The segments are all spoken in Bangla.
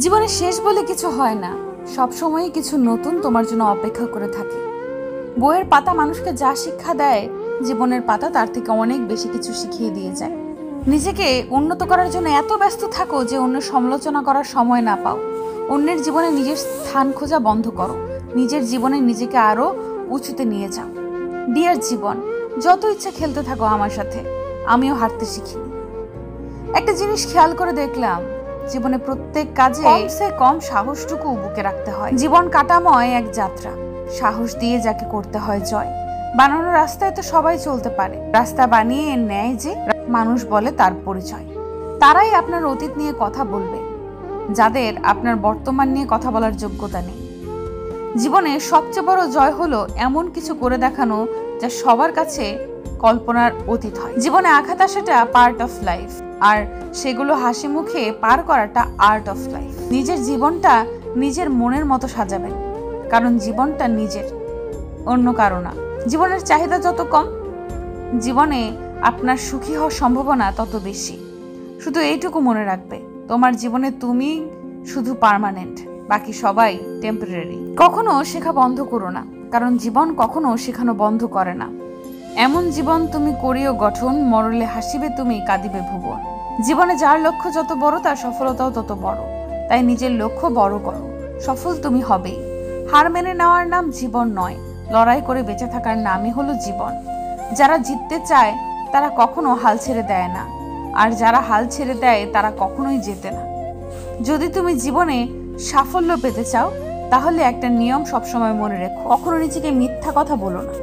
জীবনের শেষ বলে কিছু হয় না, সব সময়ই কিছু নতুন তোমার জন্য অপেক্ষা করে থাকে। বইয়ের পাতা মানুষকে যা শিক্ষা দেয়, জীবনের পাতা তার থেকে অনেক বেশি কিছু শিখিয়ে দিয়ে যায়। নিজেকে উন্নত করার জন্য এত ব্যস্ত থাকো যে অন্যের সমালোচনা করার সময় না পাও। অন্যের জীবনে নিজের স্থান খোঁজা বন্ধ করো, নিজের জীবনে নিজেকে আরো উঁচুতে নিয়ে যাও। ডিয়ার জীবন, যত ইচ্ছা খেলতে থাকো আমার সাথে, আমিও হারতে শিখিনি। একটা জিনিস খেয়াল করে দেখলাম, জীবনে প্রত্যেক কাজে কমসে কম সাহসটুকু বুকে রাখতে হয়। জীবন কাটাময় এক যাত্রা, সাহস দিয়ে যাকে করতে হয় জয়। বানানো রাস্তায় তো সবাই চলতে পারে, রাস্তা বানিয়ে নেয় যে মানুষ বলে তার পরিচয়। তারাই আপনার অতীত নিয়ে কথা বলবে, যাদের আপনার বর্তমান নিয়ে কথা বলার যোগ্যতা নেই। জীবনে সবচেয়ে বড় জয় হলো এমন কিছু করে দেখানো যা সবার কাছে কল্পনার অতীত হয়। জীবনে আঘাত আসাটা পার্ট অফ লাইফ, আর সেগুলো হাসি মুখে পার করাটা আর্ট অফ লাইফ। নিজের জীবনটা নিজের মনের মতো সাজাবেন, কারণ জীবনটা নিজের, অন্য কারো না। জীবনের চাহিদা যত কম, জীবনে আপনার সুখী হওয়ার সম্ভাবনা তত বেশি। শুধু এইটুকু মনে রাখবে, তোমার জীবনে তুমি শুধু পার্মানেন্ট, বাকি সবাই টেম্পোরারি। কখনো শেখা বন্ধ করো না, কারণ জীবন কখনো শেখানো বন্ধ করে না। এমন জীবন তুমি করিও গঠন, মরলে হাসিবে তুমি, কাঁদিবে ভুবন। জীবনে যার লক্ষ্য যত বড়, তার সফলতাও তত বড়। তাই নিজের লক্ষ্য বড় করো, সফল তুমি হবেই। হার মেনে নেওয়ার নাম জীবন নয়, লড়াই করে বেঁচে থাকার নামই হলো জীবন। যারা জিততে চায় তারা কখনো হাল ছেড়ে দেয় না, আর যারা হাল ছেড়ে দেয় তারা কখনোই জেতে না। যদি তুমি জীবনে সাফল্য পেতে চাও, তাহলে একটা নিয়ম সবসময় মনে রেখো, কখনো নিজেকে মিথ্যা কথা বলো না।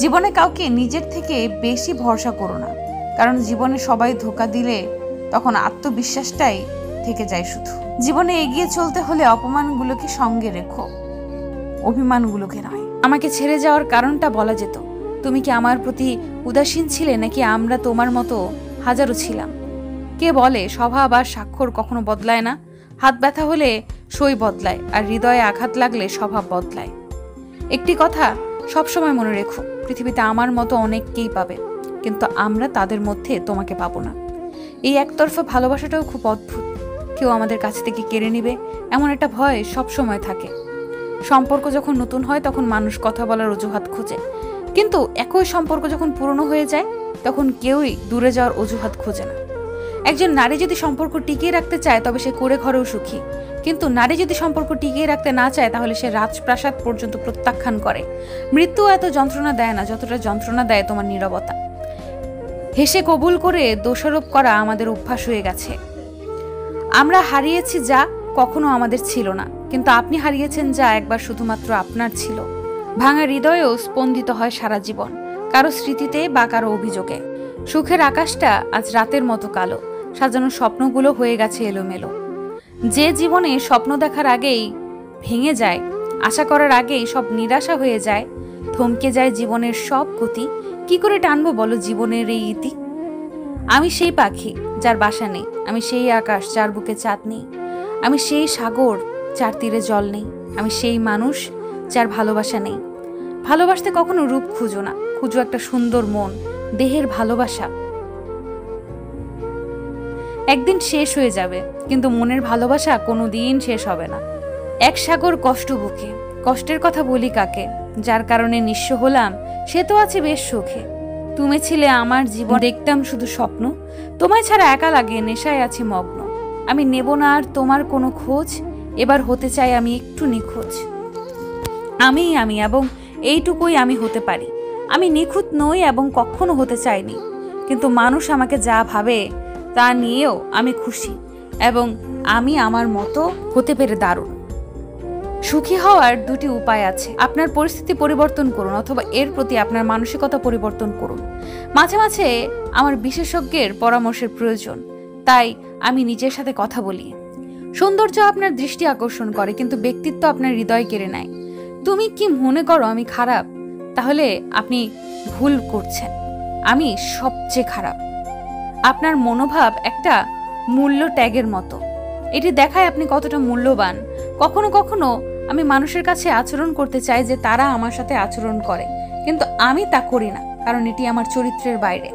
জীবনে কাউকে নিজের থেকে বেশি ভরসা করো না, কারণ জীবনে সবাই ধোঁকা দিলে তখন আত্মবিশ্বাসটাই থেকে যায় শুধু। জীবনে এগিয়ে চলতে হলে অপমানগুলোকে সঙ্গে রেখো, অভিমানগুলোকে নয়। আমাকে ছেড়ে যাওয়ার কারণটা বলা যেত। তুমি কি আমার প্রতি উদাসীন ছিলে, নাকি আমরা তোমার মতো হাজারো ছিলাম? কে বলে স্বভাব আর স্বাক্ষর কখনো বদলায় না? হাত ব্যথা হলে সই বদলায়, আর হৃদয়ে আঘাত লাগলে স্বভাব বদলায়। একটি কথা সবসময় মনে রেখো, পৃথিবীতে আমার মতো অনেককেই পাবে, কিন্তু আমরা তাদের মধ্যে তোমাকে পাবো না। এই একতরফা ভালোবাসাটাও খুব অদ্ভুত। কেউ আমাদের কাছ থেকে কেড়ে নিবে এমন একটা ভয় সবসময় থাকে। সম্পর্ক যখন নতুন হয় তখন মানুষ কথা বলার অজুহাত খোঁজে, কিন্তু একই সম্পর্ক যখন পুরনো হয়ে যায় তখন কেউই দূরে যাওয়ার অজুহাত খোঁজে না। একজন নারী যদি সম্পর্ক টিকিয়ে রাখতে চায় তবে সে করে ঘরেও সুখী, কিন্তু নারী যদি সম্পর্ক টিকিয়ে রাখতে না চায় তাহলে সে রাজপ্রাসাদ পর্যন্ত প্রত্যাখ্যান করে। মৃত্যু এত যন্ত্রণা দেয় না যতটা যন্ত্রণা দেয় তোমার নীরবতা। হেসে কবুল করে দোষারোপ করা আমাদের অভ্যাস হয়ে গেছে। আমরা হারিয়েছি যা কখনো আমাদের ছিল না, কিন্তু আপনি হারিয়েছেন যা একবার শুধুমাত্র আপনার ছিল। ভাঙা হৃদয়েও স্পন্দিত হয় সারা জীবন, কারো স্মৃতিতে বা কারো অভিযোগে। সুখের আকাশটা আজ রাতের মতো কালো, সাজানো স্বপ্নগুলো হয়ে গেছে এলোমেলো। যে জীবনে স্বপ্ন দেখার আগেই ভেঙে যায়, আশা করার আগেই সব নিরাশা হয়ে যায়, থমকে যায় জীবনের সব গতি, কি করে টানবো বলো জীবনের এই ইতি? আমি সেই পাখি যার বাসা নেই, আমি সেই আকাশ যার বুকে চাঁদ নেই, আমি সেই সাগর যার তীরে জল নেই, আমি সেই মানুষ যার ভালোবাসা নেই। ভালোবাসতে কখনো রূপ খুঁজো না, খুঁজো একটা সুন্দর মন, দেহের ভালোবাসা। একদিন শেষ হয়ে যাবে, কিন্তু মনের ভালোবাসা কোনোদিন শেষ হবে না। এক সাগর কষ্ট বুকে, কষ্টের কথা বলি কাকে? যার কারণে নিঃস্ব হলাম সে তো আছে বেশ সুখে। তুমি ছিলে আমার জীবন, দেখতাম শুধু স্বপ্ন, তোমায় ছাড়া একা লাগে, নেশায় আছি মগ্ন। আমি নেব না আর তোমার কোনো খোঁজ, এবার হতে চাই আমি একটু নিখোঁজ। আমি এবং এইটুকুই আমি হতে পারি। আমি নিখুঁত নই এবং কখনো হতে চাইনি, কিন্তু মানুষ আমাকে যা ভাবে তা নিয়েও আমি খুশি, এবং আমি আমার মতো হতে পেরে দারুণ। সুখী হওয়ার দুটি উপায় আছে, আপনার পরিস্থিতি পরিবর্তন করুন অথবা এর প্রতি আপনার মানসিকতা পরিবর্তন করুন। মাঝে মাঝে আমার বিশেষজ্ঞের পরামর্শের প্রয়োজন, তাই আমি নিজের সাথে কথা বলি। সৌন্দর্য আপনার দৃষ্টি আকর্ষণ করে, কিন্তু ব্যক্তিত্ব আপনার হৃদয় কেড়ে নেয়। তুমি কি মনে করো আমি খারাপ? তাহলে আপনি ভুল করছেন, আমি সবচেয়ে খারাপ। আপনার মনোভাব একটা মূল্য ট্যাগের মতো, এটি দেখায় আপনি কতটা মূল্যবান। কখনো কখনো আমি মানুষের কাছে আচরণ করতে চাই যে তারা আমার সাথে আচরণ করে, কিন্তু আমি তা করি না, কারণ এটি আমার চরিত্রের বাইরে।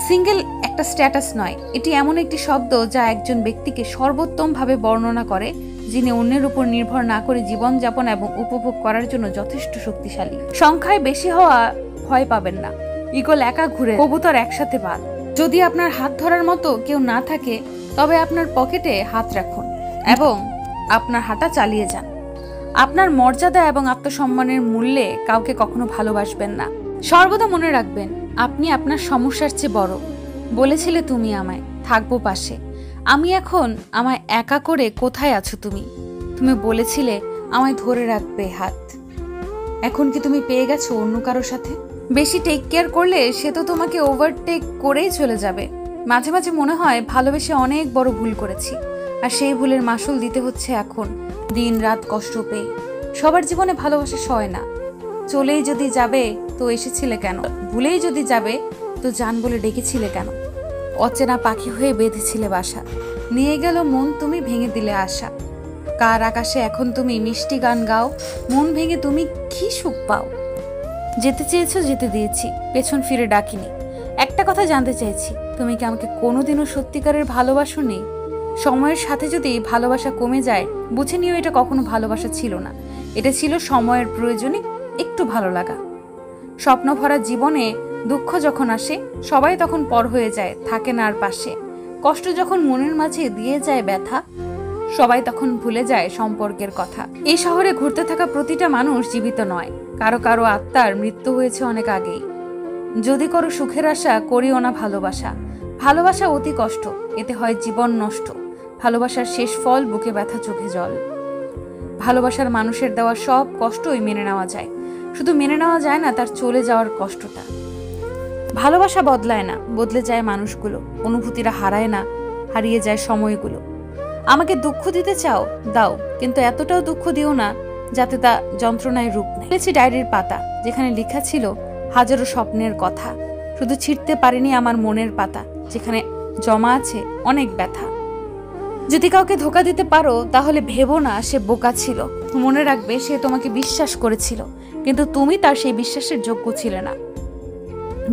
সিঙ্গেল একটা স্ট্যাটাস নয়, এটি এমন একটি শব্দ যা একজন ব্যক্তিকে সর্বোত্তমভাবে বর্ণনা করে যিনি অন্যের উপর নির্ভর না করে জীবনযাপন এবং উপভোগ করার জন্য যথেষ্ট শক্তিশালী। সংখ্যায় বেশি হওয়া ভয় পাবেন না, ঈগল একা ঘুরে, কবুতর একসাথে বাদ। যদি আপনার হাত ধরার মতো কেউ না থাকে তবে আপনার পকেটে হাত রাখুন এবং আপনার হাঁটা চালিয়ে যান। আপনার মর্যাদা এবং আত্মসম্মানের মূল্যে কাউকে কখনো ভালোবাসবেন না। সর্বদা মনে রাখবেন আপনি আপনার সমস্যার চেয়ে বড়। বলেছিলে তুমি আমায়, থাকবো পাশে। আমি এখন আমায় একা করে কোথায় আছো তুমি? তুমি বলেছিলে আমায় ধরে রাখবে হাত। এখন কি তুমি পেয়ে গেছো অন্য কারোর সাথে? বেশি টেক কেয়ার করলে সে তো তোমাকে ওভারটেক করেই চলে যাবে। মাঝে মাঝে মনে হয় ভালোবেসে অনেক বড় ভুল করেছি, আর সেই ভুলের মাসুল দিতে হচ্ছে এখন দিন রাত কষ্ট পেয়ে। সবার জীবনে ভালোবাসা সয় না। চলেই যদি যাবে তো এসেছিলে কেন? ভুলেই যদি যাবে তো জান বলে ডেকেছিলে কেন? অচেনা পাখি হয়ে বেঁধেছিলে বাসা, নিয়ে গেল মন, তুমি ভেঙে দিলে আশা। কার আকাশে এখন তুমি মিষ্টি গান গাও, মন ভেঙে তুমি কি সুখ পাও? যেতে চেয়েছো যেতে দিয়েছি, পেছন ফিরে ডাকিনি। একটা কথা জানতে চাইছি, তুমি কি আমাকে কোনোদিনও সত্যিকারের ভালোবাসোনি? সময়ের সাথে যদি ভালোবাসা কমে যায় বুঝে নিও এটা কখনো ভালোবাসা ছিল না, এটা ছিল সময়ের প্রয়োজনে একটু ভালো লাগা। স্বপ্ন ভরা জীবনে দুঃখ যখন আসে সবাই তখন পর হয়ে যায়, থাকে না আর পাশে। কষ্ট যখন মনের মাঝে দিয়ে যায় ব্যথা, সবাই তখন ভুলে যায় সম্পর্কের কথা। এই শহরে ঘুরতে থাকা প্রতিটা মানুষ জীবিত নয়, কারো কারো আত্মার মৃত্যু হয়েছে অনেক আগেই। যদি করো সুখের আশা, করিও না ভালোবাসা। ভালোবাসা অতি কষ্ট, এতে হয় জীবন নষ্ট। ভালোবাসার শেষ ফল বুকে ব্যথা, চোখে জল। ভালোবাসার মানুষের দেওয়া সব কষ্টই মেনে নেওয়া যায়, শুধু মেনে নেওয়া যায় না তার চলে যাওয়ার কষ্টটা। ভালোবাসা বদলায় না, বদলে যায় মানুষগুলো। অনুভূতিরা হারায় না, হারিয়ে যায় সময়গুলো। আমাকে দুঃখ দিতে চাও দাও, কিন্তু এতটাও দুঃখ দিও না যাতে তা যন্ত্রণায় রূপ নেয়। লিখেছি ডায়েরির পাতা, যেখানে লেখা ছিল হাজারো স্বপ্নের কথা। শুধু ছিঁড়তে পারিনি আমার মনের পাতা, যেখানে জমা আছে অনেক ব্যথা। যদি কাউকে ধোকা দিতে পারো তাহলে ভেবো না সে বোকা ছিল। মনে রাখবে সে তোমাকে বিশ্বাস করেছিল, কিন্তু তুমি তার সেই বিশ্বাসের যোগ্য ছিলে না।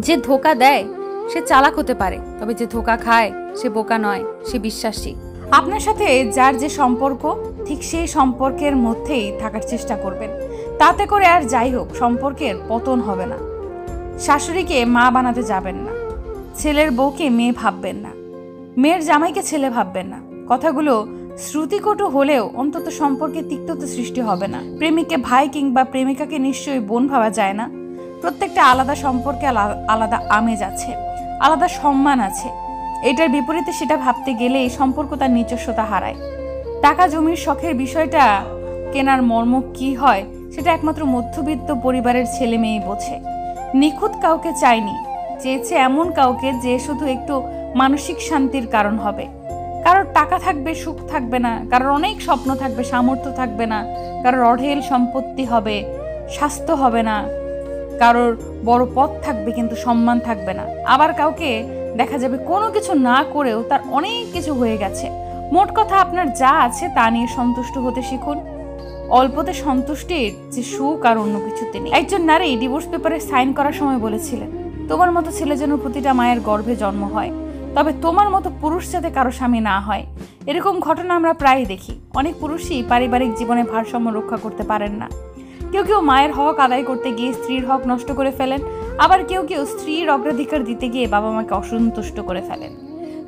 যে ধোকা দেয় সে চালাক হতে পারে, তবে যে ধোকা খায় সে বোকা নয়, সে বিশ্বাসী। আপনার সাথে যার যে সম্পর্ক ঠিক সেই সম্পর্কের মধ্যেই থাকার চেষ্টা করবেন, তাতে করে আর যাই হোক সম্পর্কের পতন হবে না। শাশুড়িকে মা বানাতে যাবেন না, ছেলের বউকে মেয়ে ভাববেন না, মেয়ের জামাইকে ছেলে ভাববেন না। কথাগুলো শ্রুতিকটু হলেও অন্তত সম্পর্কে তিক্ততা সৃষ্টি হবে না। প্রেমিককে ভাই কিংবা প্রেমিকাকে নিশ্চয়ই বোন ভাবা যায় না। প্রত্যেকটা আলাদা সম্পর্কে আলাদা আমেজ আছে, আলাদা সম্মান আছে। এটার বিপরীতে সেটা ভাবতে গেলেই সম্পর্ক তার নিজস্বতা হারায়। টাকা জমির শখের বিষয়টা কেনার মর্ম কি হয় সেটা একমাত্র মধ্যবিত্ত পরিবারের ছেলে মেয়ে বোঝে। নিখুঁত কাউকে চাইনি, চেয়েছে এমন কাউকে যে শুধু একটু মানসিক শান্তির কারণ হবে। কারোর টাকা থাকবে, সুখ থাকবে না। কারোর অনেক স্বপ্ন থাকবে, সামর্থ্য থাকবে না। কারোর অঢেল সম্পত্তি হবে, স্বাস্থ্য হবে না। কারোর বড় পদ থাকবে কিন্তু সম্মান থাকবে না। আবার কাউকে দেখা যাবে কোনো কিছু না করেও তার অনেক কিছু হয়ে গেছে। মোট কথা আপনার যা আছে তা নিয়ে সন্তুষ্ট হতে শিখুন। অল্পতে সন্তুষ্টির যে সুখ আর অন্য কিছুতে নেই। একজন নারী ডিভোর্স পেপারে সাইন করার সময় বলেছিলেন, তোমার মতো ছেলে যেন প্রতিটা মায়ের গর্ভে জন্ম হয়, তবে তোমার মতো পুরুষ যাতে কারো স্বামী না হয়। এরকম ঘটনা আমরা প্রায়ই দেখি। অনেক পুরুষই পারিবারিক জীবনে ভারসাম্য রক্ষা করতে পারেন না। কেউ কেউ মায়ের হক আদায় করতে গিয়ে স্ত্রীর হক নষ্ট করে ফেলেন, আবার কেউ কেউ স্ত্রীর অগ্রাধিকার দিতে গিয়ে বাবা মাকে অসন্তুষ্ট করে ফেলেন।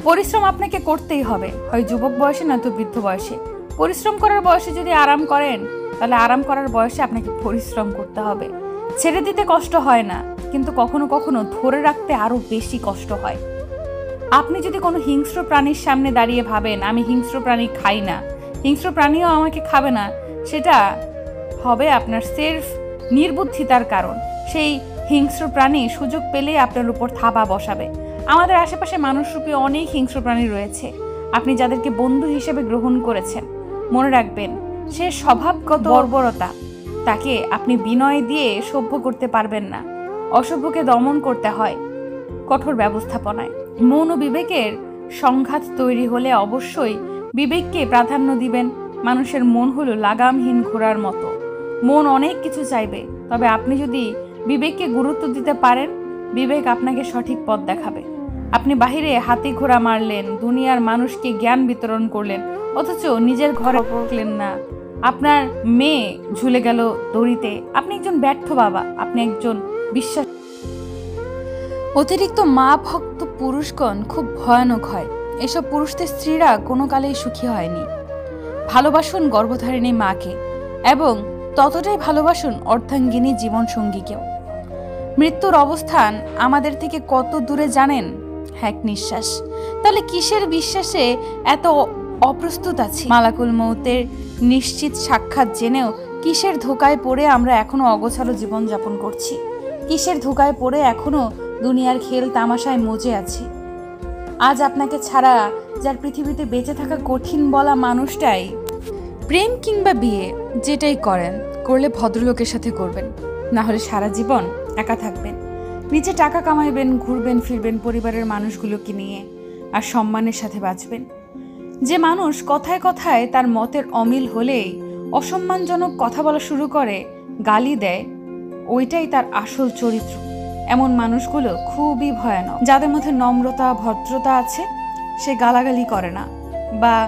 পরিশ্রম আপনাকে করতেই হবে, হয় যুবক বয়সে নয়তো বৃদ্ধ বয়সে। পরিশ্রম করার বয়সে যদি আরাম করেন তাহলে আরাম করার বয়সে আপনাকে পরিশ্রম করতে হবে। ছেড়ে দিতে কষ্ট হয় না, কিন্তু কখনো কখনো ধরে রাখতে আরো বেশি কষ্ট হয়। আপনি যদি কোনো হিংস্র প্রাণীর সামনে দাঁড়িয়ে ভাবেন আমি হিংস্র প্রাণী খাই না, হিংস্র প্রাণীও আমাকে খাবে না, সেটা হবে আপনার সেলফ নির্বুদ্ধিতার কারণ। সেই হিংস্র প্রাণী সুযোগ পেলেই আপনার উপর থাবা বসাবে। আমাদের আশেপাশে মানুষরূপী অনেক হিংস্র প্রাণী রয়েছে। আপনি যাদেরকে বন্ধু হিসেবে গ্রহণ করেছেন, মনে রাখবেন সে স্বভাবগত বর্বরতা, তাকে আপনি বিনয় দিয়ে সভ্য করতে পারবেন না। অসভ্যকে দমন করতে হয় কঠোর ব্যবস্থাপনায়। মন ও বিবেকের সংঘাত তৈরি হলে অবশ্যই বিবেককে প্রাধান্য দিবেন। মানুষের মন হলো লাগামহীন ঘোড়ার মতো, মন অনেক কিছু চাইবে, তবে আপনি যদি বিবেককে গুরুত্ব দিতে পারেন, বিবেক আপনাকে সঠিক পথ দেখাবে। আপনি বাহিরে হাতি ঘোড়া মারলেন, দুনিয়ার মানুষকে জ্ঞান বিতরণ করলেন, অথচ নিজের ঘরে পড়লেন না। আপনার মেয়ে ঝুলে গেল দড়িতে। আপনি একজন ব্যর্থ বাবা, আপনি একজন বিশ্বাস। অতিরিক্ত মা ভক্ত পুরুষগণ খুব ভয়ানক হয়। এসব পুরুষদের স্ত্রীরা কোনো কালেই সুখী হয়নি। ভালোবাসুন গর্ভধারিণী মাকে এবং ততটাই ভালোবাসুন অর্ধাঙ্গিনী জীবনসঙ্গীকেও। মৃত্যুর অবস্থান আমাদের থেকে কত দূরে জানেন? এক নিঃশ্বাস। তাহলে কিসের বিশ্বাসে এত অপ্রস্তুত আছি? মালাকুল মৌতের নিশ্চিত সাক্ষাৎ জেনেও কিসের ধোকায় পড়ে আমরা এখনো অগোছালো জীবনযাপন করছি? কিসের ধোকায় পড়ে এখনো দুনিয়ার খেল তামাশায় মজে আছি? আজ আপনাকে ছাড়া যার পৃথিবীতে বেঁচে থাকা কঠিন বলা মানুষটাই। প্রেম কিংবা বিয়ে যেটাই করেন, করলে ভদ্রলোকের সাথে করবেন, না হলে সারা জীবন একা থাকবেন। নিচে টাকা কামাইবেন, ঘুরবেন ফিরবেন পরিবারের মানুষগুলোকে নিয়ে, আর সম্মানের সাথে বাঁচবেন। যে মানুষ কথায় কথায় তার মতের অমিল হলেই অসম্মানজনক কথা বলা শুরু করে, গালি দেয়, ওইটাই তার আসল চরিত্র। এমন মানুষগুলো খুবই ভয়ানক। যাদের মধ্যে নম্রতা ভদ্রতা আছে, সে গালাগালি করে না বা